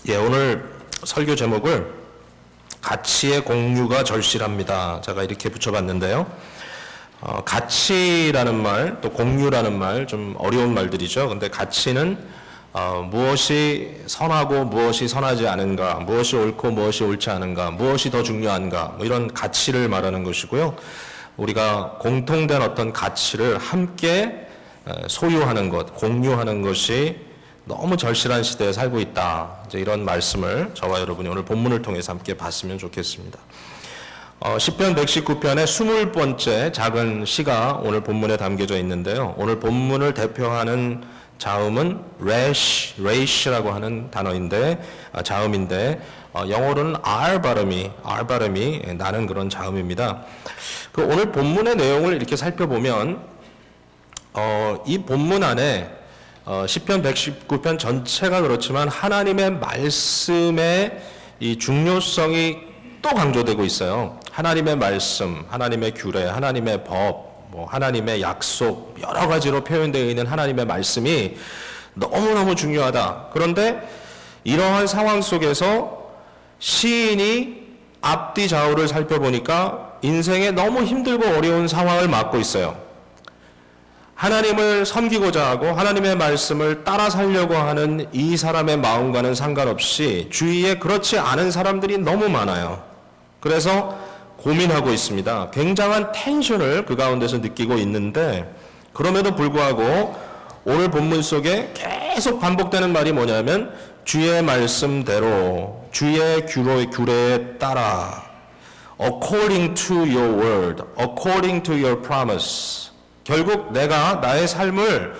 오늘 설교 제목을 가치의 공유가 절실합니다. 제가 이렇게 붙여봤는데요. 가치라는 말, 또 공유라는 말, 좀 어려운 말들이죠. 근데 가치는 무엇이 선하고 무엇이 선하지 않은가, 무엇이 옳고 무엇이 옳지 않은가, 무엇이 더 중요한가, 뭐 이런 가치를 말하는 것이고요. 우리가 공통된 어떤 가치를 함께 소유하는 것, 공유하는 것이 너무 절실한 시대에 살고 있다. 이제 이런 말씀을 저와 여러분이 오늘 본문을 통해서 함께 봤으면 좋겠습니다. 시편 119편의 20번째 작은 시가 오늘 본문에 담겨져 있는데요. 오늘 본문을 대표하는 자음은 레시라고 하는 단어인데, 자음인데, 영어로는 R 발음이 나는 그런 자음입니다. 오늘 본문의 내용을 이렇게 살펴보면, 이 본문 안에 시편 119편 전체가 그렇지만 하나님의 말씀의 이 중요성이 또 강조되고 있어요. 하나님의 말씀, 하나님의 규례, 하나님의 법, 하나님의 약속, 여러 가지로 표현되어 있는 하나님의 말씀이 너무너무 중요하다. 그런데 이러한 상황 속에서 시인이 앞뒤 좌우를 살펴보니까 인생에 너무 힘들고 어려운 상황을 맞고 있어요. 하나님을 섬기고자 하고 하나님의 말씀을 따라 살려고 하는 이 사람의 마음과는 상관없이 주위에 그렇지 않은 사람들이 너무 많아요. 그래서 고민하고 있습니다. 굉장한 텐션을 그 가운데서 느끼고 있는데, 그럼에도 불구하고 오늘 본문 속에 계속 반복되는 말이 뭐냐면 주의 말씀대로, 주의 규례에 따라, according to your word, according to your promise. 결국 내가 나의 삶을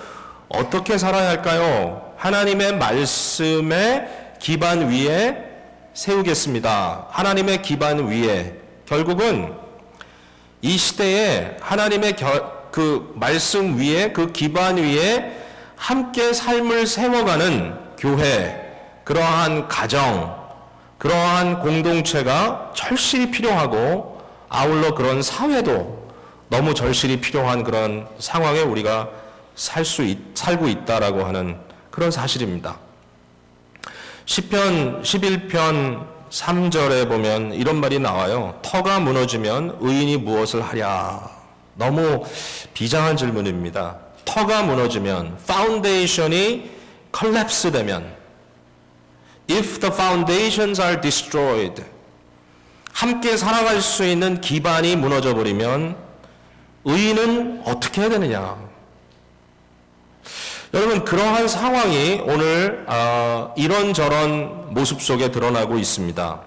어떻게 살아야 할까요? 하나님의 말씀의 기반 위에 세우겠습니다. 하나님의 기반 위에. 결국은 이 시대에 하나님의 그 말씀 위에, 그 기반 위에 함께 삶을 세워가는 교회, 그러한 가정, 그러한 공동체가 절실히 필요하고, 아울러 그런 사회도 너무 절실히 필요한 그런 상황에 우리가 살고 있다라고 하는 그런 사실입니다. 시편 11편 3절에 보면 이런 말이 나와요. 터가 무너지면 의인이 무엇을 하랴. 너무 비장한 질문입니다. 터가 무너지면, 파운데이션이 컬랩스 되면, if the foundations are destroyed, 함께 살아갈 수 있는 기반이 무너져 버리면 의인은 어떻게 해야 되느냐? 여러분, 그러한 상황이 오늘 이런저런 모습 속에 드러나고 있습니다.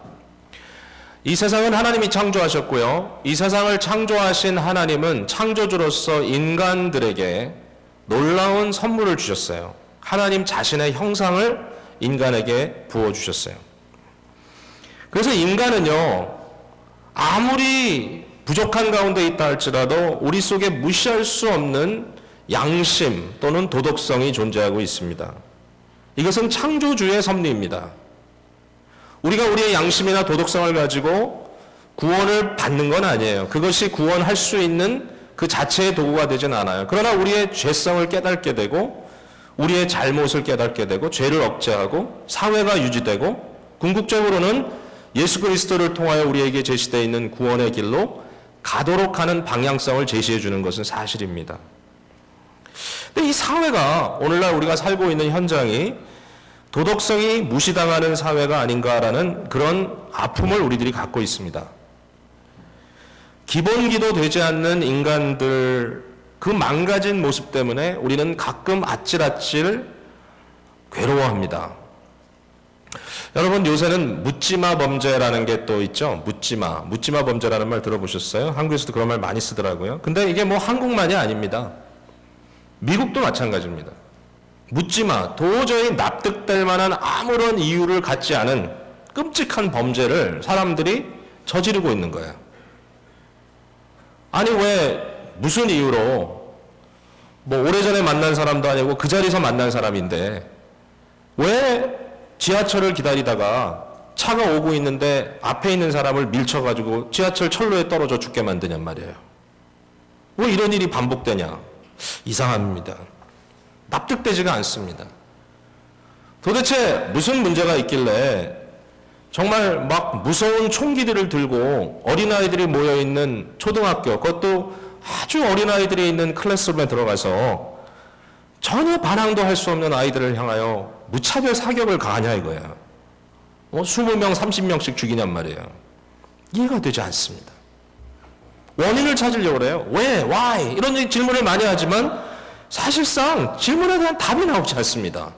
이 세상은 하나님이 창조하셨고요. 이 세상을 창조하신 하나님은 창조주로서 인간들에게 놀라운 선물을 주셨어요. 하나님 자신의 형상을 인간에게 부어주셨어요. 그래서 인간은요, 아무리 부족한 가운데 있다 할지라도 우리 속에 무시할 수 없는 양심 또는 도덕성이 존재하고 있습니다. 이것은 창조주의 섭리입니다. 우리가 우리의 양심이나 도덕성을 가지고 구원을 받는 건 아니에요. 그것이 구원할 수 있는 그 자체의 도구가 되진 않아요. 그러나 우리의 죄성을 깨닫게 되고, 우리의 잘못을 깨닫게 되고, 죄를 억제하고 사회가 유지되고, 궁극적으로는 예수 그리스도를 통하여 우리에게 제시되어 있는 구원의 길로 가도록 하는 방향성을 제시해 주는 것은 사실입니다. 근데 이 사회가, 오늘날 우리가 살고 있는 현장이 도덕성이 무시당하는 사회가 아닌가라는 그런 아픔을 우리들이 갖고 있습니다. 기본기도 되지 않는 인간들, 그 망가진 모습 때문에 우리는 가끔 아찔아찔 괴로워합니다. 여러분, 요새는 묻지마 범죄라는 게 또 있죠. 묻지마 범죄라는 말 들어보셨어요? 한국에서도 그런 말 많이 쓰더라고요. 근데 이게 한국만이 아닙니다. 미국도 마찬가지입니다. 묻지마, 도저히 납득될 만한 아무런 이유를 갖지 않은 끔찍한 범죄를 사람들이 저지르고 있는 거예요. 아니, 왜 무슨 이유로, 오래전에 만난 사람도 아니고 그 자리에서 만난 사람인데 왜 지하철을 기다리다가 차가 오고 있는데 앞에 있는 사람을 밀쳐가지고 지하철 철로에 떨어져 죽게 만드냔 말이에요. 왜 이런 일이 반복되냐? 이상합니다. 납득되지가 않습니다. 도대체 무슨 문제가 있길래 정말 막 무서운 총기들을 들고 어린아이들이 모여있는 초등학교, 그것도 아주 어린아이들이 있는 클래스룸에 들어가서 전혀 반항도 할 수 없는 아이들을 향하여 무차별 사격을 가하냐 이거예요. 20명, 30명씩 죽이냔 말이에요. 이해가 되지 않습니다. 원인을 찾으려고 그래요. 왜? Why? 이런 질문을 많이 하지만 사실상 질문에 대한 답이 나오지 않습니다.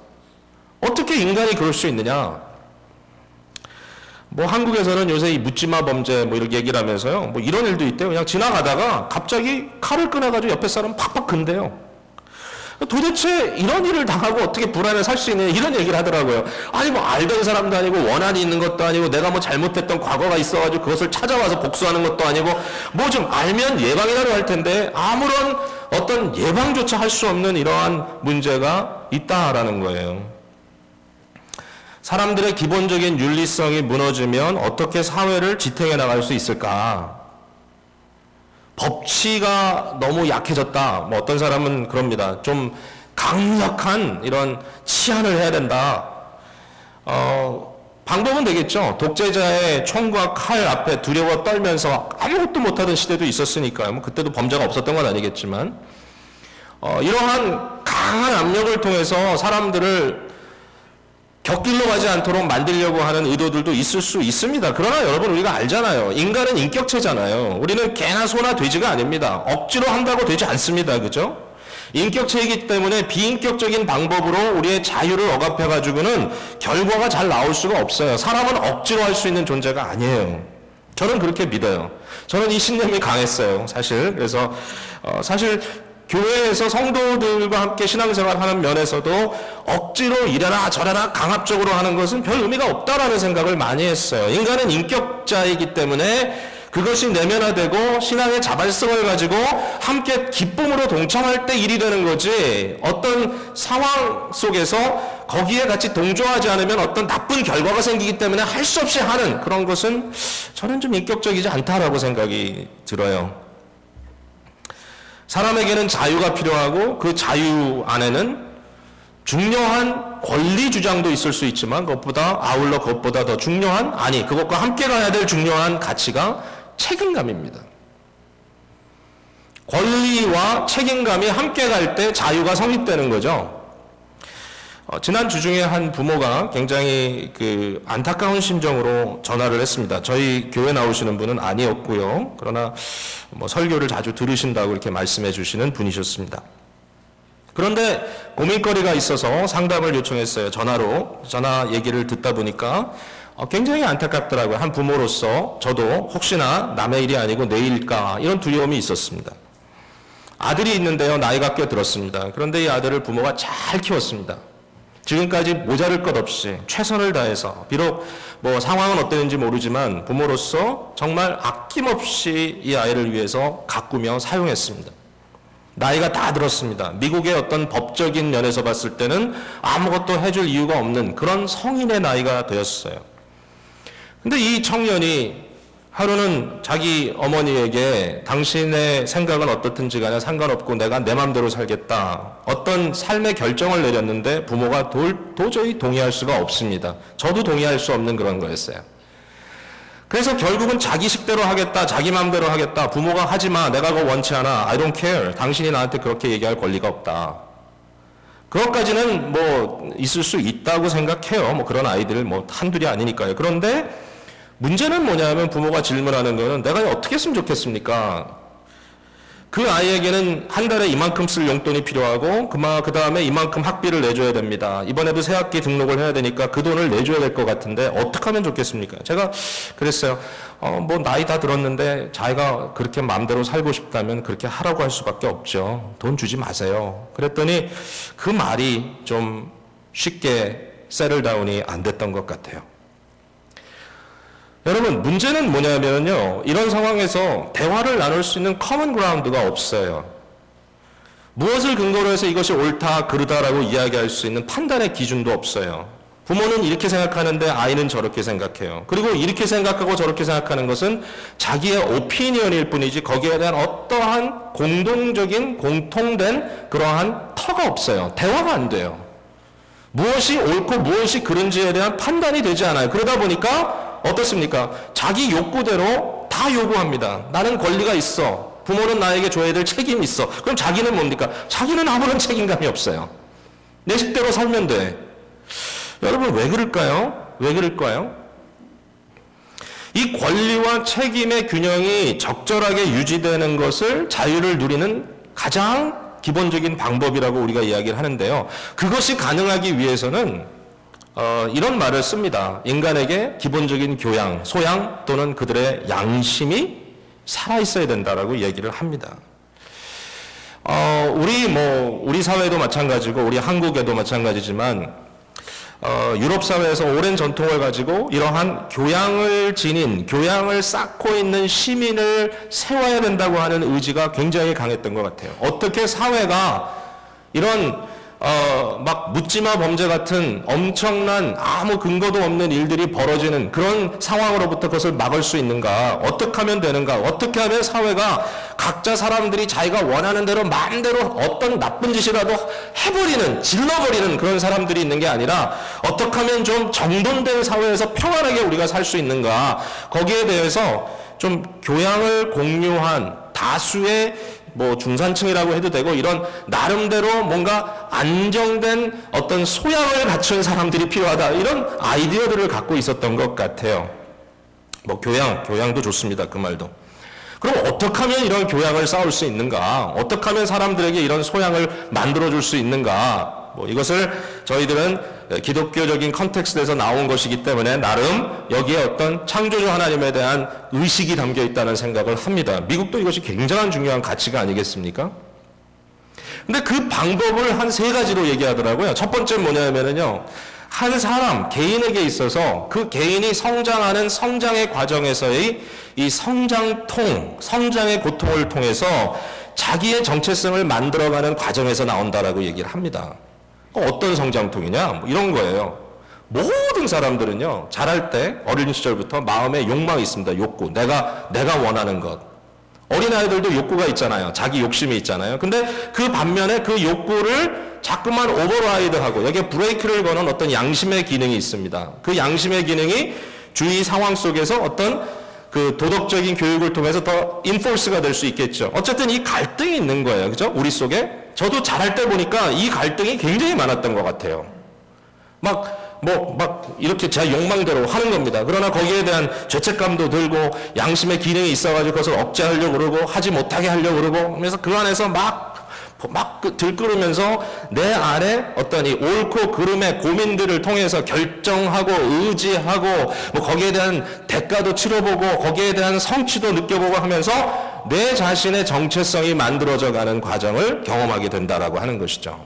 어떻게 인간이 그럴 수 있느냐? 뭐 한국에서는 요새 이 묻지마 범죄 뭐 이렇게 얘기를 하면서요. 뭐 이런 일도 있대요. 그냥 지나가다가 갑자기 칼을 꺼내가지고 옆에 사람 팍팍 근대요. 도대체 이런 일을 당하고 어떻게 불안에 살 수 있느냐 이런 얘기를 하더라고요. 아니 뭐 알던 사람도 아니고 원한이 있는 것도 아니고 내가 뭐 잘못했던 과거가 있어가지고 그것을 찾아와서 복수하는 것도 아니고 뭐 좀 알면 예방이라도 할 텐데 아무런 어떤 예방조차 할 수 없는 이러한 문제가 있다라는 거예요. 사람들의 기본적인 윤리성이 무너지면 어떻게 사회를 지탱해 나갈 수 있을까? 법치가 너무 약해졌다. 뭐 어떤 사람은 그럽니다. 좀 강력한 이런 치안을 해야 된다. 방법은 되겠죠. 독재자의 총과 칼 앞에 두려워 떨면서 아무것도 못하던 시대도 있었으니까요. 뭐 그때도 범죄가 없었던 건 아니겠지만 이러한 강한 압력을 통해서 사람들을 격길로 가지 않도록 만들려고 하는 의도들도 있을 수 있습니다. 그러나 여러분 우리가 알잖아요. 인간은 인격체잖아요. 우리는 개나 소나 돼지가 아닙니다. 억지로 한다고 되지 않습니다. 그죠? 인격체이기 때문에 비인격적인 방법으로 우리의 자유를 억압해가지고는 결과가 잘 나올 수가 없어요. 사람은 억지로 할 수 있는 존재가 아니에요. 저는 그렇게 믿어요. 저는 이 신념이 강했어요. 사실. 그래서 사실 교회에서 성도들과 함께 신앙생활하는 면에서도 억지로 이래라 저래라 강압적으로 하는 것은 별 의미가 없다라는 생각을 많이 했어요. 인간은 인격자이기 때문에 그것이 내면화되고 신앙의 자발성을 가지고 함께 기쁨으로 동참할 때 일이 되는 거지 어떤 상황 속에서 거기에 같이 동조하지 않으면 어떤 나쁜 결과가 생기기 때문에 할 수 없이 하는 그런 것은 저는 좀 인격적이지 않다라고 생각이 들어요. 사람에게는 자유가 필요하고 그 자유 안에는 중요한 권리 주장도 있을 수 있지만 그것보다 더 중요한 그것과 함께 가야 될 중요한 가치가 책임감입니다. 권리와 책임감이 함께 갈 때 자유가 성립되는 거죠. 지난 주 중에 한 부모가 굉장히 안타까운 심정으로 전화를 했습니다. 저희 교회 나오시는 분은 아니었고요. 그러나 뭐 설교를 자주 들으신다고 이렇게 말씀해 주시는 분이셨습니다. 그런데 고민거리가 있어서 상담을 요청했어요. 전화 얘기를 듣다 보니까 굉장히 안타깝더라고요. 한 부모로서 저도 혹시나 남의 일이 아니고 내 일일까 이런 두려움이 있었습니다. 아들이 있는데요. 나이가 꽤 들었습니다. 그런데 이 아들을 부모가 잘 키웠습니다. 지금까지 모자랄 것 없이 최선을 다해서 비록 뭐 상황은 어땠는지 모르지만 부모로서 정말 아낌없이 이 아이를 위해서 가꾸며 사용했습니다. 나이가 다 들었습니다. 미국의 어떤 법적인 면에서 봤을 때는 아무것도 해줄 이유가 없는 그런 성인의 나이가 되었어요. 근데 이 청년이 하루는 자기 어머니에게 당신의 생각은 어떻든지 간에 상관없고 내가 내 맘대로 살겠다. 어떤 삶의 결정을 내렸는데 부모가 도저히 동의할 수가 없습니다. 저도 동의할 수 없는 그런 거였어요. 그래서 결국은 자기 식대로 하겠다. 자기 맘대로 하겠다. 부모가 하지 마. 내가 그거 원치 않아. I don't care. 당신이 나한테 그렇게 얘기할 권리가 없다. 그것까지는 뭐 있을 수 있다고 생각해요. 뭐 그런 아이들 뭐 한둘이 아니니까요. 그런데 문제는 뭐냐면 부모가 질문하는 거는 내가 어떻게 했으면 좋겠습니까? 그 아이에게는 한 달에 이만큼 쓸 용돈이 필요하고 그 다음에 이만큼 학비를 내줘야 됩니다. 이번에도 새 학기 등록을 해야 되니까 그 돈을 내줘야 될 것 같은데 어떻게 하면 좋겠습니까? 제가 그랬어요. 뭐 나이 다 들었는데 자기가 그렇게 마음대로 살고 싶다면 그렇게 하라고 할 수밖에 없죠. 돈 주지 마세요. 그랬더니 그 말이 좀 쉽게 세틀다운이 안 됐던 것 같아요. 여러분 문제는 뭐냐면요. 이런 상황에서 대화를 나눌 수 있는 커먼 그라운드가 없어요. 무엇을 근거로 해서 이것이 옳다 그르다라고 이야기할 수 있는 판단의 기준도 없어요. 부모는 이렇게 생각하는데 아이는 저렇게 생각해요. 그리고 이렇게 생각하고 저렇게 생각하는 것은 자기의 오피니언일 뿐이지 거기에 대한 어떠한 공통된 그러한 터가 없어요. 대화가 안 돼요. 무엇이 옳고 무엇이 그른지에 대한 판단이 되지 않아요. 그러다 보니까 어떻습니까? 자기 욕구대로 다 요구합니다. 나는 권리가 있어. 부모는 나에게 줘야 될 책임이 있어. 그럼 자기는 뭡니까? 자기는 아무런 책임감이 없어요. 내 식대로 살면 돼. 여러분 왜 그럴까요? 왜 그럴까요? 이 권리와 책임의 균형이 적절하게 유지되는 것을 자유를 누리는 가장 기본적인 방법이라고 우리가 이야기를 하는데요. 그것이 가능하기 위해서는 이런 말을 씁니다. 인간에게 기본적인 교양, 소양 또는 그들의 양심이 살아있어야 된다라고 이야기를 합니다. 우리 사회도 마찬가지고 우리 한국에도 마찬가지지만 유럽 사회에서 오랜 전통을 가지고 이러한 교양을 지닌, 교양을 쌓고 있는 시민을 세워야 된다고 하는 의지가 굉장히 강했던 것 같아요. 어떻게 사회가 이런 막 묻지마 범죄 같은 엄청난 아무 근거도 없는 일들이 벌어지는 그런 상황으로부터 그것을 막을 수 있는가? 어떻게 하면 되는가? 어떻게 하면 사회가 각자 사람들이 자기가 원하는 대로 마음대로 어떤 나쁜 짓이라도 해버리는, 질러버리는 그런 사람들이 있는 게 아니라 어떻게 하면 좀 정돈된 사회에서 평안하게 우리가 살 수 있는가? 거기에 대해서 좀 교양을 공유한 다수의 중산층이라고 해도 되고 이런 나름대로 뭔가 안정된 어떤 소양을 갖춘 사람들이 필요하다. 이런 아이디어들을 갖고 있었던 것 같아요. 교양도 좋습니다. 그 말도. 그럼 어떻게 하면 이런 교양을 쌓을 수 있는가? 어떻게 하면 사람들에게 이런 소양을 만들어줄 수 있는가? 이것을 저희들은 기독교적인 컨텍스트에서 나온 것이기 때문에 나름 여기에 어떤 창조주 하나님에 대한 의식이 담겨 있다는 생각을 합니다. 미국도 이것이 굉장한 중요한 가치가 아니겠습니까? 근데 그 방법을 한 3가지로 얘기하더라고요. 첫 번째는 뭐냐면요. 한 사람, 개인에게 있어서 그 개인이 성장하는 성장의 과정에서의 이 성장의 고통을 통해서 자기의 정체성을 만들어가는 과정에서 나온다라고 얘기를 합니다. 어떤 성장통이냐? 이런 거예요. 모든 사람들은요, 자랄 때, 어린 시절부터 마음에 욕망이 있습니다. 욕구. 내가 원하는 것. 어린아이들도 욕구가 있잖아요. 자기 욕심이 있잖아요. 근데 그 반면에 그 욕구를 자꾸만 오버라이드하고 여기에 브레이크를 거는 어떤 양심의 기능이 있습니다. 그 양심의 기능이 주위 상황 속에서 어떤 그 도덕적인 교육을 통해서 더 인포스가 될 수 있겠죠. 어쨌든 이 갈등이 있는 거예요. 그죠? 우리 속에. 저도 자랄 때 보니까 이 갈등이 굉장히 많았던 것 같아요. 이렇게 제 욕망대로 하는 겁니다. 그러나 거기에 대한 죄책감도 들고 양심의 기능이 있어가지고 그것을 억제하려고 그러고 하지 못하게 하려고 그러고 그래서 그 안에서 막 들끓으면서 내 안에 어떤 이 옳고 그름의 고민들을 통해서 결정하고 의지하고 거기에 대한 대가도 치러보고 거기에 대한 성취도 느껴보고 하면서 내 자신의 정체성이 만들어져 가는 과정을 경험하게 된다라고 하는 것이죠.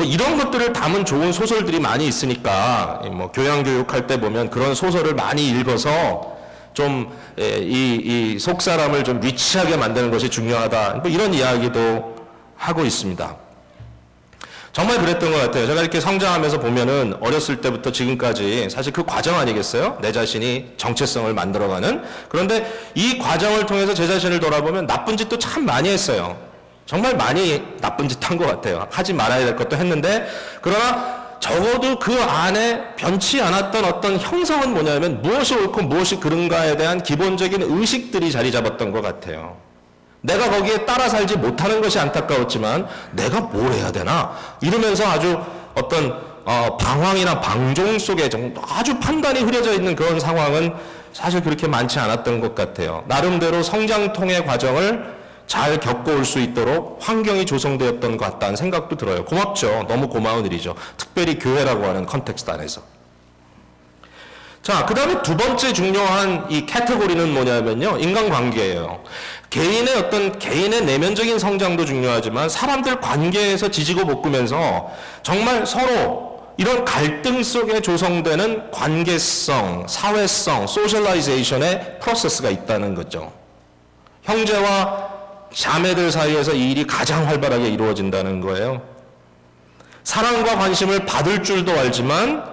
이런 것들을 담은 좋은 소설들이 많이 있으니까 교양교육할 때 보면 그런 소설을 많이 읽어서 좀 이 속사람을 좀 리치하게 만드는 것이 중요하다. 이런 이야기도 하고 있습니다. 정말 그랬던 것 같아요. 제가 이렇게 성장하면서 보면은 어렸을 때부터 지금까지 사실 그 과정 아니겠어요? 내 자신이 정체성을 만들어가는. 그런데 이 과정을 통해서 제 자신을 돌아보면 나쁜 짓도 참 많이 했어요. 정말 많이 나쁜 짓 한 것 같아요. 하지 말아야 될 것도 했는데 그러나 적어도 그 안에 변치 않았던 어떤 형성은 뭐냐면 무엇이 옳고 무엇이 그른가에 대한 기본적인 의식들이 자리 잡았던 것 같아요. 내가 거기에 따라 살지 못하는 것이 안타까웠지만 내가 뭘 해야 되나? 이러면서 아주 어떤 방황이나 방종 속에 아주 판단이 흐려져 있는 그런 상황은 사실 그렇게 많지 않았던 것 같아요. 나름대로 성장통의 과정을 잘 겪어올 수 있도록 환경이 조성되었던 것 같다는 생각도 들어요. 고맙죠. 너무 고마운 일이죠. 특별히 교회라고 하는 컨텍스트 안에서. 자, 그 다음에 두 번째 중요한 이 카테고리는 뭐냐면요. 인간관계예요. 개인의 내면적인 성장도 중요하지만 사람들 관계에서 지지고 볶으면서 정말 서로 이런 갈등 속에 조성되는 관계성, 사회성, 소셜라이제이션의 프로세스가 있다는 거죠. 형제와 자매들 사이에서 이 일이 가장 활발하게 이루어진다는 거예요. 사랑과 관심을 받을 줄도 알지만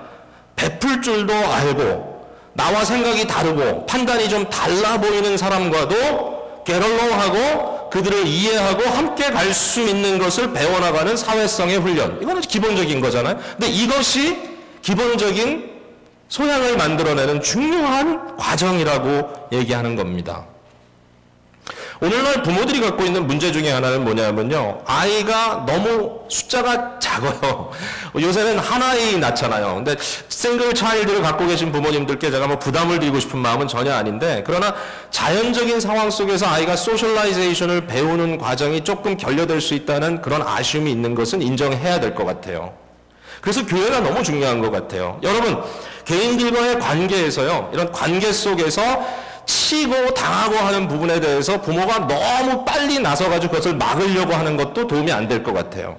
베풀 줄도 알고 나와 생각이 다르고 판단이 좀 달라 보이는 사람과도 게럴롱하고 그들을 이해하고 함께 갈 수 있는 것을 배워나가는 사회성의 훈련. 이거는 기본적인 거잖아요. 근데 이것이 기본적인 소양을 만들어내는 중요한 과정이라고 얘기하는 겁니다. 오늘날 부모들이 갖고 있는 문제 중에 하나는 뭐냐면요. 아이가 너무 숫자가 작아요. 요새는 하나이 낳잖아요. 근데 싱글 차일드를 갖고 계신 부모님들께 제가 뭐 부담을 드리고 싶은 마음은 전혀 아닌데, 그러나 자연적인 상황 속에서 아이가 소셜라이제이션을 배우는 과정이 조금 결여될 수 있다는 그런 아쉬움이 있는 것은 인정해야 될 것 같아요. 그래서 교회가 너무 중요한 것 같아요. 여러분, 개인들과의 관계에서요, 이런 관계 속에서 치고 당하고 하는 부분에 대해서 부모가 너무 빨리 나서가지고 그것을 막으려고 하는 것도 도움이 안 될 것 같아요.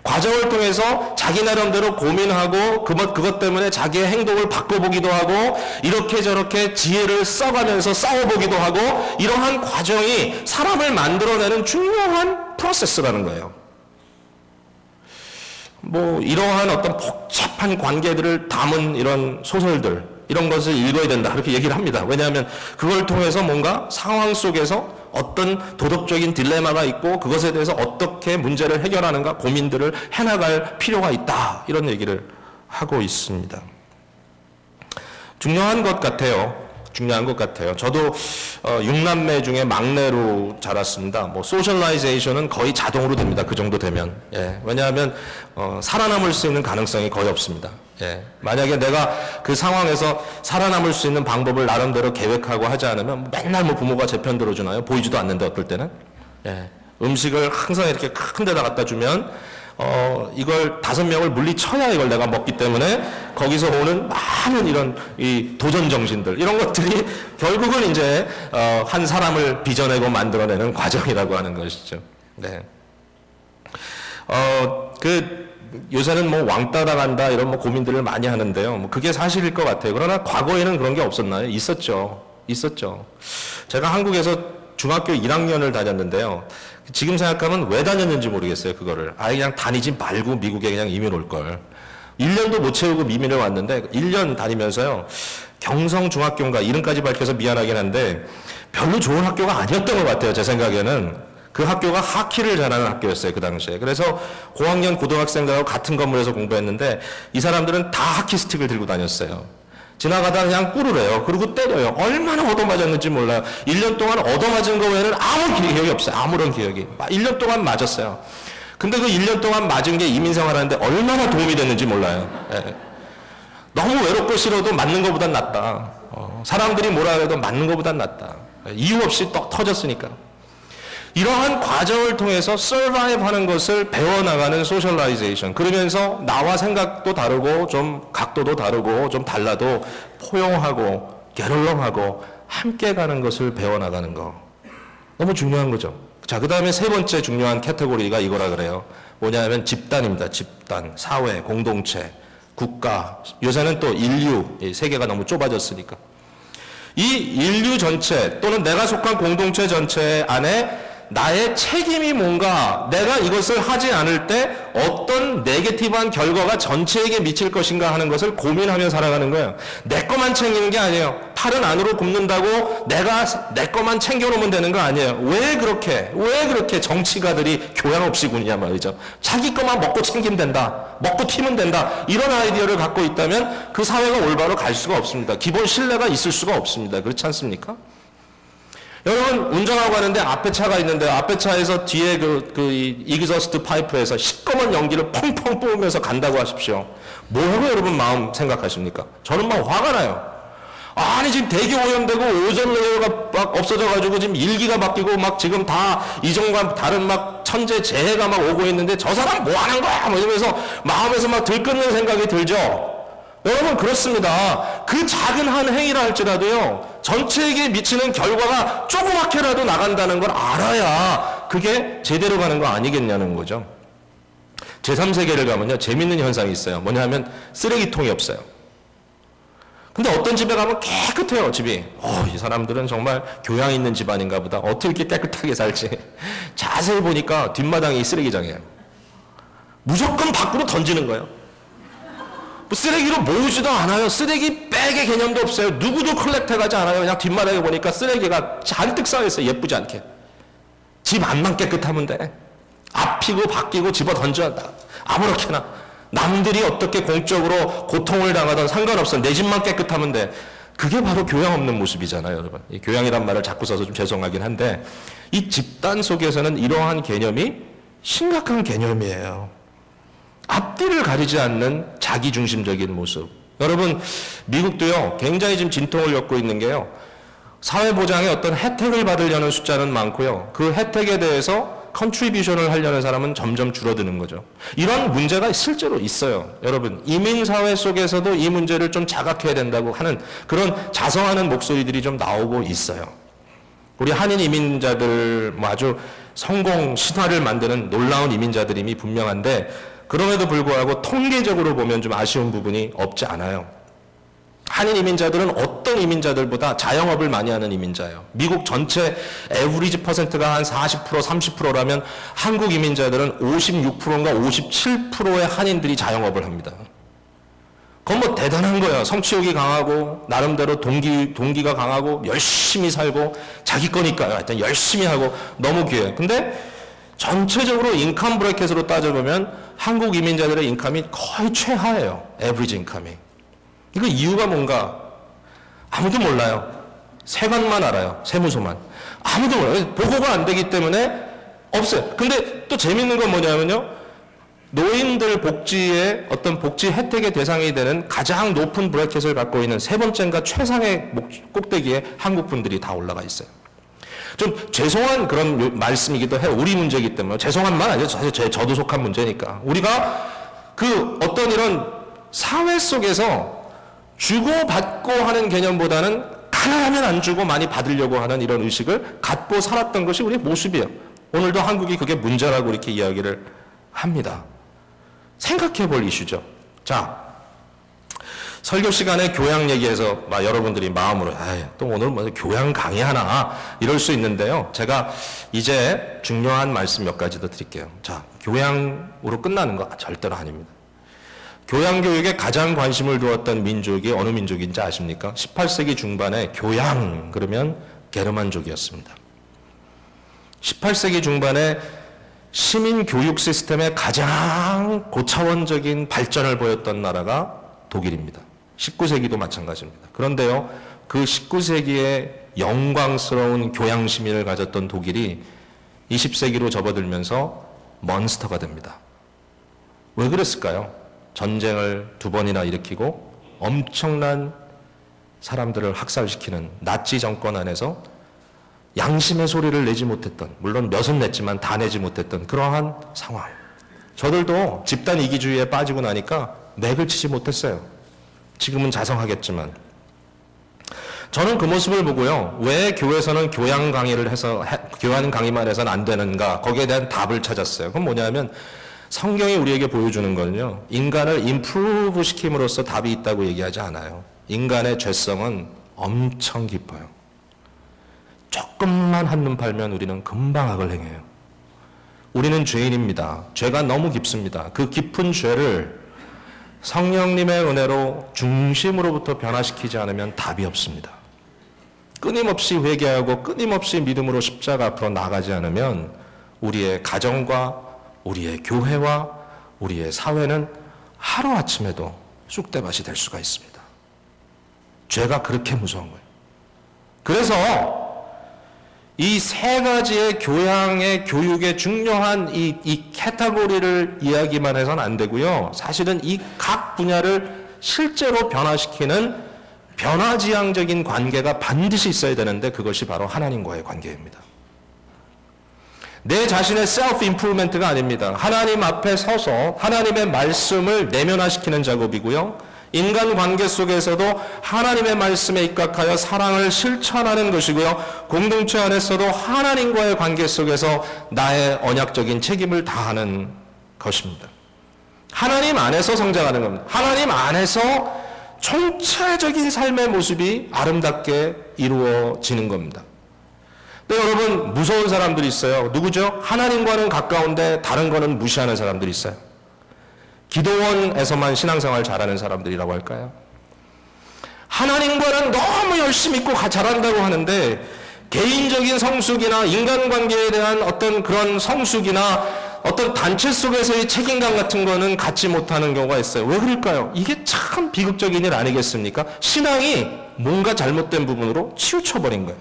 과정을 통해서 자기 나름대로 고민하고 그것 때문에 자기의 행동을 바꿔보기도 하고 이렇게 저렇게 지혜를 써가면서 싸워보기도 하고, 이러한 과정이 사람을 만들어내는 중요한 프로세스라는 거예요. 뭐 이러한 어떤 복잡한 관계들을 담은 이런 소설들, 이런 것을 읽어야 된다, 그렇게 얘기를 합니다. 왜냐하면 그걸 통해서 뭔가 상황 속에서 어떤 도덕적인 딜레마가 있고 그것에 대해서 어떻게 문제를 해결하는가 고민들을 해나갈 필요가 있다, 이런 얘기를 하고 있습니다. 중요한 것 같아요. 저도 6남매 중에 막내로 자랐습니다. 뭐 소셜라이제이션은 거의 자동으로 됩니다. 그 정도 되면. 예. 왜냐하면 살아남을 수 있는 가능성이 거의 없습니다. 예. 만약에 내가 그 상황에서 살아남을 수 있는 방법을 나름대로 계획하고 하지 않으면 맨날 뭐 부모가 제 편 들어주나요? 보이지도 않는데 어떨 때는. 예. 음식을 항상 이렇게 큰 데다 갖다 주면 이걸 5명을 물리쳐야 이걸 내가 먹기 때문에 거기서 오는 많은 이런 이 도전 정신들, 이런 것들이 결국은 이제 한 사람을 빚어내고 만들어내는 과정이라고 하는 것이죠. 네. 요새는 뭐 왕따 당한다 이런 뭐 고민들을 많이 하는데요. 뭐 그게 사실일 것 같아요. 그러나 과거에는 그런 게 없었나요? 있었죠. 제가 한국에서 중학교 1학년을 다녔는데요. 지금 생각하면 왜 다녔는지 모르겠어요, 그거를. 아예 그냥 다니지 말고 미국에 그냥 이민 올 걸. 1년도 못 채우고 이민을 왔는데 1년 다니면서요. 경성중학교인가, 이름까지 밝혀서 미안하긴 한데 별로 좋은 학교가 아니었던 것 같아요, 제 생각에는. 그 학교가 하키를 잘하는 학교였어요, 그 당시에. 그래서 고학년 고등학생들하고 같은 건물에서 공부했는데 이 사람들은 다 하키 스틱을 들고 다녔어요. 지나가다 그냥 꾸르래요. 그리고 때려요. 얼마나 얻어맞았는지 몰라요. 1년 동안 얻어맞은 거 외에는 아무 기억이 없어요. 아무런 기억이. 1년 동안 맞았어요. 근데 그 1년 동안 맞은 게 이민생활하는데 얼마나 도움이 됐는지 몰라요. 예. 너무 외롭고 싫어도 맞는 것보단 낫다. 사람들이 뭐라 해도 맞는 것보단 낫다. 이유 없이 터졌으니까. 이러한 과정을 통해서 survive 하는 것을 배워나가는 소셜라이제이션. 그러면서 나와 생각도 다르고 좀 각도도 다르고 좀 달라도 포용하고 게을렁하고 함께 가는 것을 배워나가는 거. 너무 중요한 거죠. 자, 그 다음에 세 번째 중요한 카테고리가 이거라 그래요. 뭐냐면 집단입니다. 집단, 사회, 공동체, 국가. 요새는 또 인류, 세계가 너무 좁아졌으니까. 이 인류 전체 또는 내가 속한 공동체 전체 안에 나의 책임이 뭔가, 내가 이것을 하지 않을 때 어떤 네게티브한 결과가 전체에게 미칠 것인가 하는 것을 고민하며 살아가는 거예요. 내 것만 챙기는 게 아니에요. 팔은 안으로 굽는다고 내가 내 것만 챙겨놓으면 되는 거 아니에요. 왜 그렇게 정치가들이 교양 없이 구냐 말이죠. 자기 것만 먹고 챙기면 된다. 먹고 튀면 된다. 이런 아이디어를 갖고 있다면 그 사회가 올바로 갈 수가 없습니다. 기본 신뢰가 있을 수가 없습니다. 그렇지 않습니까? 여러분, 운전하고 가는데 앞에 차가 있는데 앞에 차에서 뒤에 이그저스트 파이프에서 시꺼먼 연기를 펑펑 뿜으면서 간다고 하십시오. 뭐라고 여러분 마음 생각하십니까? 저는 막 화가 나요. 아니, 지금 대기 오염되고 오존 레이어가 막 없어져가지고 지금 일기가 바뀌고 막 지금 다 이전과 다른 막 천재 재해가 막 오고 있는데 저 사람 뭐 하는 거야? 뭐 이러면서 마음에서 막 들끓는 생각이 들죠. 여러분, 그렇습니다. 그 작은 한 행위라 할지라도요, 전체에게 미치는 결과가 조그맣게라도 나간다는 걸 알아야 그게 제대로 가는 거 아니겠냐는 거죠. 제3세계를 가면요, 재밌는 현상이 있어요. 뭐냐 하면 쓰레기통이 없어요. 근데 어떤 집에 가면 깨끗해요, 집이. 이 사람들은 정말 교양 있는 집안인가 보다. 어떻게 이렇게 깨끗하게 살지. 자세히 보니까 뒷마당이 쓰레기장이에요. 무조건 밖으로 던지는 거예요. 쓰레기로 모으지도 않아요. 쓰레기 백의 개념도 없어요. 누구도 컬렉트하지 않아요. 그냥 뒷마당에 보니까 쓰레기가 잔뜩 쌓여있어요. 예쁘지 않게. 집 안만 깨끗하면 돼. 앞이고 바뀌고 집어 던져. 아무렇게나. 남들이 어떻게 공적으로 고통을 당하든 상관없어. 내 집만 깨끗하면 돼. 그게 바로 교양 없는 모습이잖아요, 여러분. 이 교양이란 말을 자꾸 써서 좀 죄송하긴 한데 이 집단 속에서는 이러한 개념이 심각한 개념이에요. 앞뒤를 가리지 않는 자기중심적인 모습. 여러분, 미국도요, 굉장히 지금 진통을 겪고 있는 게요, 사회보장의 어떤 혜택을 받으려는 숫자는 많고요, 그 혜택에 대해서 컨트리뷰션을 하려는 사람은 점점 줄어드는 거죠. 이런 문제가 실제로 있어요. 여러분, 이민사회 속에서도 이 문제를 좀 자각해야 된다고 하는 그런 자성하는 목소리들이 좀 나오고 있어요. 우리 한인 이민자들 뭐 아주 성공 신화를 만드는 놀라운 이민자들임이 분명한데 그럼에도 불구하고 통계적으로 보면 좀 아쉬운 부분이 없지 않아요. 한인 이민자들은 어떤 이민자들보다 자영업을 많이 하는 이민자예요. 미국 전체 에브리지 퍼센트가 한 40%, 30%라면 한국 이민자들은 56%인가 57%의 한인들이 자영업을 합니다. 그건 뭐 대단한 거예요. 성취욕이 강하고 나름대로 동기가 강하고 열심히 살고 자기 거니까요. 하여튼 열심히 하고 너무 귀해요. 근데 전체적으로 인컴 브래켓으로 따져보면 한국 이민자들의 인컴이 거의 최하예요. 에브리지 인컴이. 이거 이유가 뭔가 아무도 몰라요. 세관만 알아요. 세무서만. 아무도 몰라요. 보고가 안 되기 때문에 없어요. 근데 또 재밌는 건 뭐냐면요, 노인들 복지의 어떤 복지 혜택의 대상이 되는 가장 높은 브래켓을 갖고 있는 세 번째인가 최상의 꼭대기에 한국 분들이 다 올라가 있어요. 좀 죄송한 그런 말씀이기도 해요. 우리 문제이기 때문에. 죄송한 말 아니죠. 사실 저도 속한 문제니까. 우리가 그 어떤 이런 사회 속에서 주고받고 하는 개념보다는 가난하면 안 주고 많이 받으려고 하는 이런 의식을 갖고 살았던 것이 우리의 모습이에요. 오늘도 한국이 그게 문제라고 이렇게 이야기를 합니다. 생각해 볼 이슈죠. 자, 설교 시간에 교양 얘기해서 여러분들이 마음으로 또 오늘 뭐 교양 강의하나 이럴 수 있는데요. 제가 이제 중요한 말씀 몇 가지 더 드릴게요. 자, 교양으로 끝나는 거 절대로 아닙니다. 교양교육에 가장 관심을 두었던 민족이 어느 민족인지 아십니까? 18세기 중반에 교양 그러면 게르만족이었습니다. 18세기 중반에 시민교육 시스템의 가장 고차원적인 발전을 보였던 나라가 독일입니다. 19세기도 마찬가지입니다. 그런데요, 그 19세기에 영광스러운 교양시민을 가졌던 독일이 20세기로 접어들면서 몬스터가 됩니다. 왜 그랬을까요? 전쟁을 2번이나 일으키고 엄청난 사람들을 학살시키는 나치 정권 안에서 양심의 소리를 내지 못했던, 물론 몇은 냈지만 다 내지 못했던 그러한 상황. 저들도 집단 이기주의에 빠지고 나니까 맥을 치지 못했어요. 지금은 자성하겠지만. 저는 그 모습을 보고요, 왜 교회에서는 교양 강의를 해서, 교양 강의만 해서는 안 되는가, 거기에 대한 답을 찾았어요. 그건 뭐냐면 성경이 우리에게 보여주는 거는요, 인간을 임프루브 시킴으로써 답이 있다고 얘기하지 않아요. 인간의 죄성은 엄청 깊어요. 조금만 한눈 팔면 우리는 금방 악을 행해요. 우리는 죄인입니다. 죄가 너무 깊습니다. 그 깊은 죄를 성령님의 은혜로 중심으로부터 변화시키지 않으면 답이 없습니다. 끊임없이 회개하고 끊임없이 믿음으로 십자가 앞으로 나가지 않으면 우리의 가정과 우리의 교회와 우리의 사회는 하루아침에도 쑥대밭이 될 수가 있습니다. 죄가 그렇게 무서운 거예요. 그래서 이 세 가지의 교육의 중요한 이 카테고리를 이야기만 해서는 안 되고요. 사실은 이 각 분야를 실제로 변화시키는 변화지향적인 관계가 반드시 있어야 되는데 그것이 바로 하나님과의 관계입니다. 내 자신의 셀프 임프루먼트가 아닙니다. 하나님 앞에 서서 하나님의 말씀을 내면화시키는 작업이고요. 인간관계 속에서도 하나님의 말씀에 입각하여 사랑을 실천하는 것이고요. 공동체 안에서도 하나님과의 관계 속에서 나의 언약적인 책임을 다하는 것입니다. 하나님 안에서 성장하는 겁니다. 하나님 안에서 총체적인 삶의 모습이 아름답게 이루어지는 겁니다. 근데 여러분, 무서운 사람들이 있어요. 누구죠? 하나님과는 가까운데 다른 거는 무시하는 사람들이 있어요. 기도원에서만 신앙생활 잘하는 사람들이라고 할까요? 하나님과는 너무 열심히 있고 잘한다고 하는데 개인적인 성숙이나 인간관계에 대한 어떤 그런 성숙이나 어떤 단체 속에서의 책임감 같은 거는 갖지 못하는 경우가 있어요. 왜 그럴까요? 이게 참 비극적인 일 아니겠습니까? 신앙이 뭔가 잘못된 부분으로 치우쳐버린 거예요.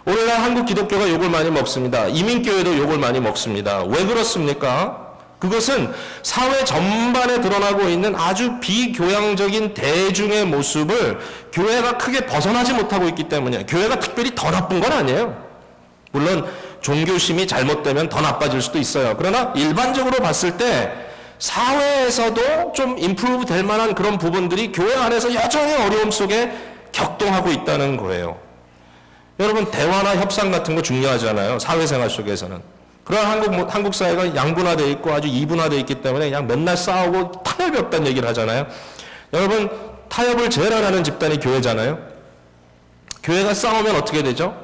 오늘날 한국 기독교가 욕을 많이 먹습니다. 이민교회도 욕을 많이 먹습니다. 왜 그렇습니까? 그것은 사회 전반에 드러나고 있는 아주 비교양적인 대중의 모습을 교회가 크게 벗어나지 못하고 있기 때문이에요. 교회가 특별히 더 나쁜 건 아니에요. 물론 종교심이 잘못되면 더 나빠질 수도 있어요. 그러나 일반적으로 봤을 때 사회에서도 좀 임프루브 될 만한 그런 부분들이 교회 안에서 여전히 어려움 속에 격동하고 있다는 거예요. 여러분, 대화나 협상 같은 거 중요하잖아요. 사회생활 속에서는. 그런 한국 사회가 양분화되어 있고 아주 이분화되어 있기 때문에 그냥 맨날 싸우고 타협이 없다는 얘기를 하잖아요. 여러분, 타협을 제일 안 하는 집단이 교회잖아요. 교회가 싸우면 어떻게 되죠?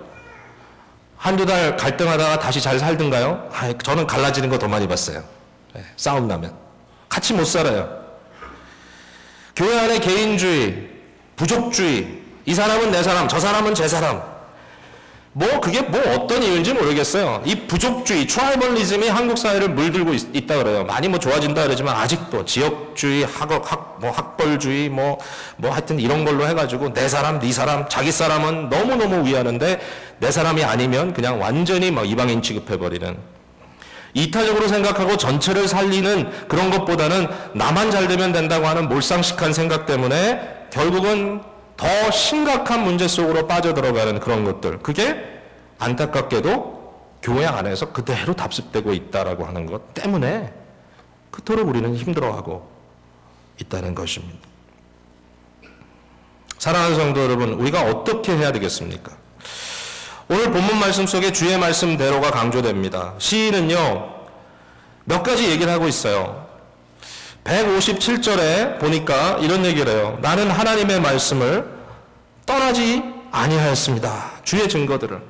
한두 달 갈등하다가 다시 잘 살든가요? 저는 갈라지는 거 더 많이 봤어요. 싸움 나면. 같이 못 살아요. 교회 안에 개인주의, 부족주의, 이 사람은 내 사람, 저 사람은 제 사람. 그게 어떤 이유인지 모르겠어요. 이 부족주의, 트라이벌리즘이 한국 사회를 물들고 있다 그래요. 많이 좋아진다 그러지만 아직도 지역주의, 학벌주의, 하여튼 이런 걸로 해가지고 내 사람, 네 사람, 자기 사람은 너무너무 위하는데 내 사람이 아니면 그냥 완전히 이방인 취급해버리는. 이타적으로 생각하고 전체를 살리는 그런 것보다는 나만 잘 되면 된다고 하는 몰상식한 생각 때문에 결국은 더 심각한 문제 속으로 빠져들어가는 그런 것들. 그게 안타깝게도 교회 안에서 그대로 답습되고 있다라고 하는 것 때문에 그토록 우리는 힘들어하고 있다는 것입니다. 사랑하는 성도 여러분, 우리가 어떻게 해야 되겠습니까? 오늘 본문 말씀 속에 주의 말씀대로가 강조됩니다. 시인은요, 몇 가지 얘기를 하고 있어요. 157절에 보니까 이런 얘기를 해요. 나는 하나님의 말씀을 떠나지 아니하였습니다. 주의 증거들을.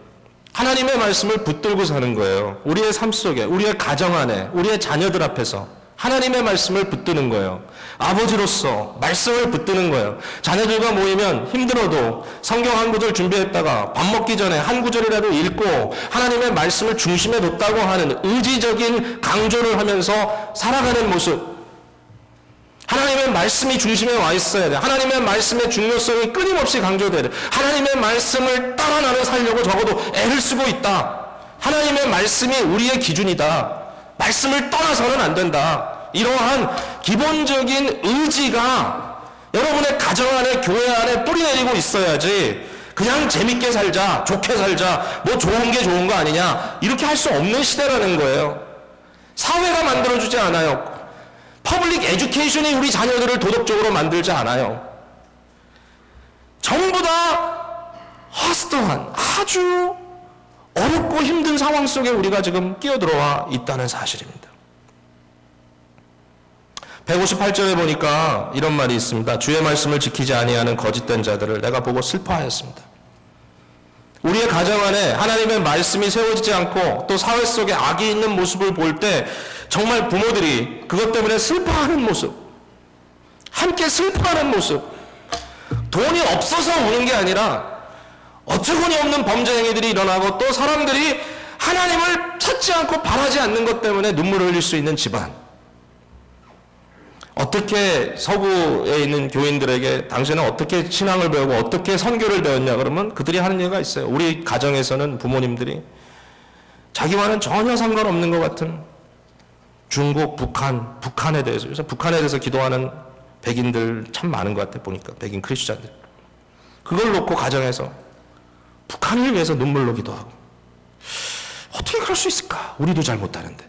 하나님의 말씀을 붙들고 사는 거예요. 우리의 삶 속에, 우리의 가정 안에, 우리의 자녀들 앞에서 하나님의 말씀을 붙드는 거예요. 아버지로서 말씀을 붙드는 거예요. 자녀들과 모이면 힘들어도 성경 한 구절 준비했다가 밥 먹기 전에 한 구절이라도 읽고 하나님의 말씀을 중심에 뒀다고 하는 의지적인 강조를 하면서 살아가는 모습. 하나님의 말씀이 중심에 와 있어야 돼. 하나님의 말씀의 중요성이 끊임없이 강조돼야 돼. 하나님의 말씀을 따라 나는 살려고 적어도 애를 쓰고 있다. 하나님의 말씀이 우리의 기준이다. 말씀을 떠나서는 안 된다. 이러한 기본적인 의지가 여러분의 가정 안에, 교회 안에 뿌리내리고 있어야지 그냥 재밌게 살자, 좋게 살자, 좋은 게 좋은 거 아니냐, 이렇게 할 수 없는 시대라는 거예요. 사회가 만들어주지 않아요. 퍼블릭 에듀케이션이 우리 자녀들을 도덕적으로 만들지 않아요. 전부 다 허스트한 아주 어렵고 힘든 상황 속에 우리가 지금 끼어들어와 있다는 사실입니다. 158절에 보니까 이런 말이 있습니다. 주의 말씀을 지키지 아니하는 거짓된 자들을 내가 보고 슬퍼하였습니다. 우리의 가정 안에 하나님의 말씀이 세워지지 않고 또 사회 속에 악이 있는 모습을 볼 때 정말 부모들이 그것 때문에 슬퍼하는 모습, 함께 슬퍼하는 모습, 돈이 없어서 우는 게 아니라 어처구니 없는 범죄 행위들이 일어나고 또 사람들이 하나님을 찾지 않고 바라지 않는 것 때문에 눈물을 흘릴 수 있는 집안. 어떻게 서구에 있는 교인들에게 당신은 어떻게 신앙을 배우고 어떻게 선교를 배웠냐 그러면 그들이 하는 얘기가 있어요. 우리 가정에서는 부모님들이 자기와는 전혀 상관없는 것 같은 중국, 북한에 대해서, 그래서 북한에 대해서 기도하는 백인들 참 많은 것 같아 보니까, 백인 크리스찬들. 그걸 놓고 가정에서 북한을 위해서 눈물로 기도하고. 어떻게 그럴 수 있을까? 우리도 잘 못하는데.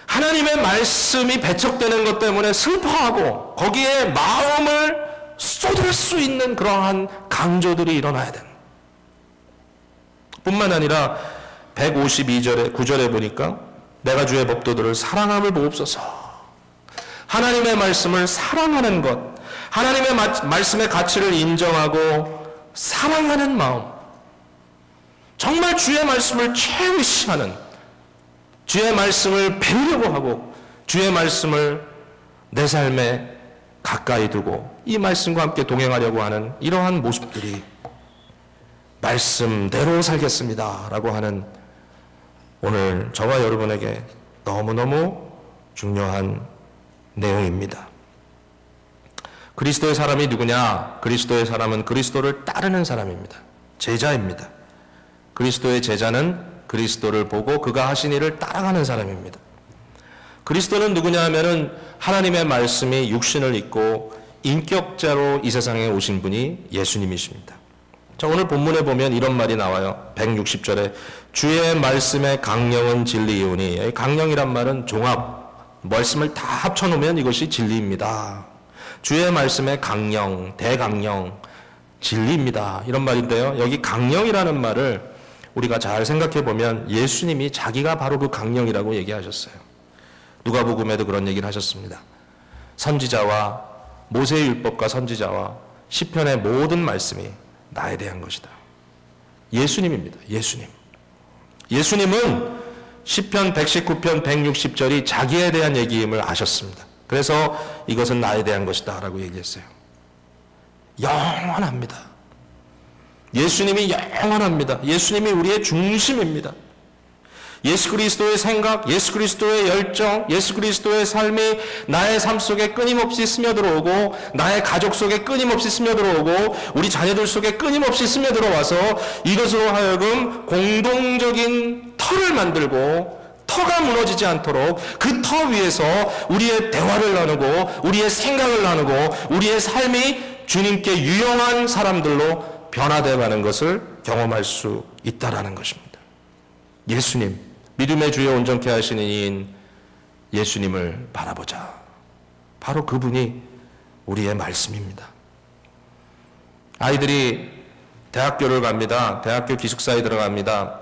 하나님의 말씀이 배척되는 것 때문에 슬퍼하고 거기에 마음을 쏟을 수 있는 그러한 강조들이 일어나야 된다. 뿐만 아니라 152절에 9절에 보니까 내가 주의 법도들을 사랑함을 보옵소서. 하나님의 말씀을 사랑하는 것, 하나님의 말씀의 가치를 인정하고 사랑하는 마음, 정말 주의 말씀을 최우시하는, 주의 말씀을 배우려고 하고 주의 말씀을 내 삶에 가까이 두고 이 말씀과 함께 동행하려고 하는 이러한 모습들이 말씀대로 살겠습니다 라고 하는 오늘 저와 여러분에게 너무너무 중요한 내용입니다. 그리스도의 사람이 누구냐? 그리스도의 사람은 그리스도를 따르는 사람입니다. 제자입니다. 그리스도의 제자는 그리스도를 보고 그가 하신 일을 따라가는 사람입니다. 그리스도는 누구냐 하면은 하나님의 말씀이 육신을 입고 인격자로 이 세상에 오신 분이 예수님이십니다. 자, 오늘 본문에 보면 이런 말이 나와요. 160절에 주의 말씀의 강령은 진리이오니. 강령이란 말은 종합, 말씀을 다 합쳐놓으면 이것이 진리입니다. 주의 말씀의 강령, 대강령, 진리입니다. 이런 말인데요. 여기 강령이라는 말을 우리가 잘 생각해 보면 예수님이 자기가 바로 그 강령이라고 얘기하셨어요. 누가복음에도 그런 얘기를 하셨습니다. 선지자와 모세의 율법과 선지자와 시편의 모든 말씀이 나에 대한 것이다. 예수님입니다. 예수님. 예수님은 시편 119편 160절이 자기에 대한 얘기임을 아셨습니다. 그래서 이것은 나에 대한 것이다 라고 얘기했어요. 영원합니다. 예수님이 영원합니다. 예수님이 우리의 중심입니다. 예수 그리스도의 생각, 예수 그리스도의 열정, 예수 그리스도의 삶이 나의 삶 속에 끊임없이 스며들어오고 나의 가족 속에 끊임없이 스며들어오고 우리 자녀들 속에 끊임없이 스며들어와서 이것으로 하여금 공동적인 터를 만들고 터가 무너지지 않도록 그 터 위에서 우리의 대화를 나누고 우리의 생각을 나누고 우리의 삶이 주님께 유용한 사람들로 변화되어 가는 것을 경험할 수 있다라는 것입니다. 예수님, 믿음의 주에 온전케 하시는 이인 예수님을 바라보자. 바로 그분이 우리의 말씀입니다. 아이들이 대학교를 갑니다. 대학교 기숙사에 들어갑니다.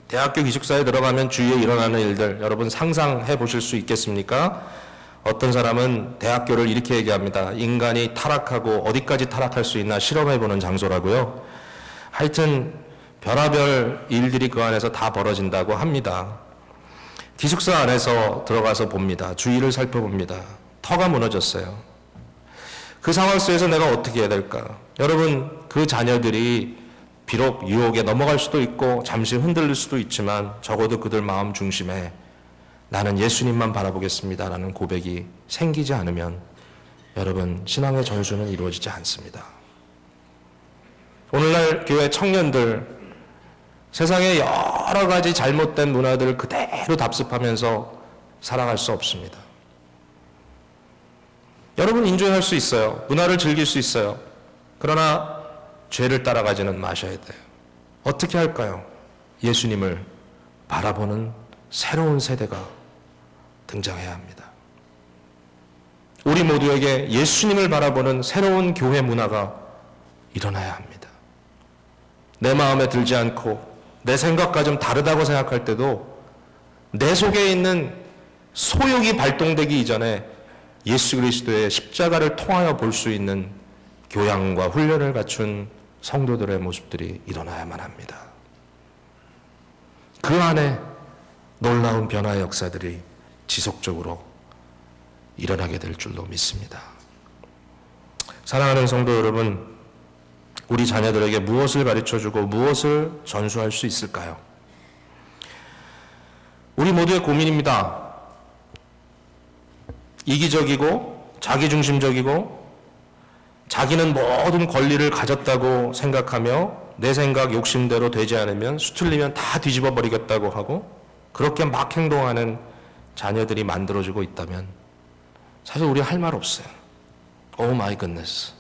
대학교 기숙사에 들어가면 주위에 일어나는 일들 여러분 상상해 보실 수 있겠습니까? 어떤 사람은 대학교를 이렇게 얘기합니다. 인간이 타락하고 어디까지 타락할 수 있나 실험해보는 장소라고요. 하여튼 별의별 일들이 그 안에서 다 벌어진다고 합니다. 기숙사 안에서 들어가서 봅니다. 주위를 살펴봅니다. 터가 무너졌어요. 그 상황 속에서 내가 어떻게 해야 될까? 여러분, 그 자녀들이 비록 유혹에 넘어갈 수도 있고 잠시 흔들릴 수도 있지만 적어도 그들 마음 중심에 나는 예수님만 바라보겠습니다 라는 고백이 생기지 않으면 여러분, 신앙의 전수는 이루어지지 않습니다. 오늘날 교회 청년들 세상의 여러 가지 잘못된 문화들을 그대로 답습하면서 살아갈 수 없습니다. 여러분 인조할 수 있어요. 문화를 즐길 수 있어요. 그러나 죄를 따라가지는 마셔야 돼요. 어떻게 할까요? 예수님을 바라보는 새로운 세대가 등장해야 합니다. 우리 모두에게 예수님을 바라보는 새로운 교회 문화가 일어나야 합니다. 내 마음에 들지 않고 내 생각과 좀 다르다고 생각할 때도 내 속에 있는 소욕이 발동되기 이전에 예수 그리스도의 십자가를 통하여 볼 수 있는 교양과 훈련을 갖춘 성도들의 모습들이 일어나야만 합니다. 그 안에 놀라운 변화의 역사들이 지속적으로 일어나게 될 줄로 믿습니다. 사랑하는 성도 여러분, 우리 자녀들에게 무엇을 가르쳐주고 무엇을 전수할 수 있을까요? 우리 모두의 고민입니다. 이기적이고 자기중심적이고 자기는 모든 권리를 가졌다고 생각하며 내 생각 욕심대로 되지 않으면 수틀리면 다 뒤집어 버리겠다고 하고 그렇게 막 행동하는 자녀들이 만들어지고 있다면 사실 우리 할 말 없어요. 오 마이 굿네스.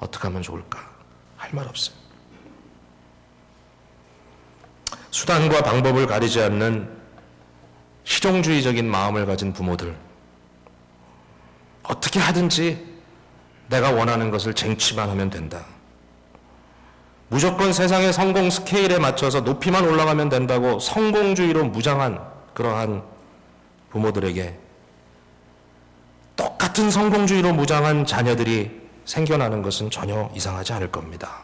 어떻게 하면 좋을까? 할 말 없어요. 수단과 방법을 가리지 않는 실용주의적인 마음을 가진 부모들, 어떻게 하든지 내가 원하는 것을 쟁취만 하면 된다. 무조건 세상의 성공 스케일에 맞춰서 높이만 올라가면 된다고 성공주의로 무장한 그러한 부모들에게 똑같은 성공주의로 무장한 자녀들이 생겨나는 것은 전혀 이상하지 않을 겁니다.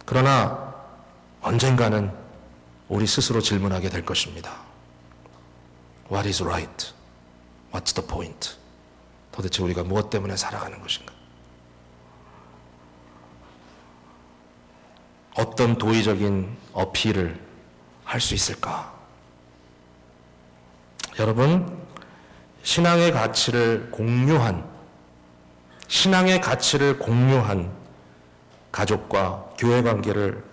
그러나 언젠가는 우리 스스로 질문하게 될 것입니다. What is right? What's the point? 도대체 우리가 무엇 때문에 살아가는 것인가? 어떤 도의적인 어필을 할 수 있을까? 여러분, 신앙의 가치를 공유한 가족과 교회 관계를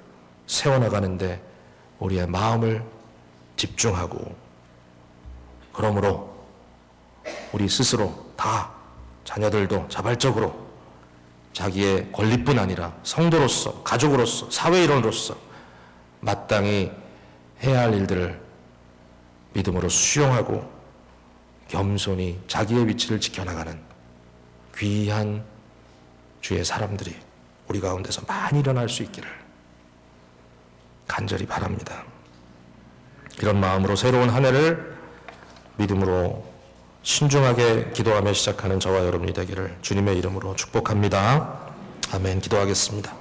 세워나가는데 우리의 마음을 집중하고, 그러므로 우리 스스로 다, 자녀들도 자발적으로 자기의 권리뿐 아니라 성도로서, 가족으로서, 사회일원으로서 마땅히 해야 할 일들을 믿음으로 수용하고 겸손히 자기의 위치를 지켜나가는 귀한 주의 사람들이 우리 가운데서 많이 일어날 수 있기를 간절히 바랍니다. 이런 마음으로 새로운 한 해를 믿음으로 신중하게 기도하며 시작하는 저와 여러분이 되기를 주님의 이름으로 축복합니다. 아멘. 기도하겠습니다.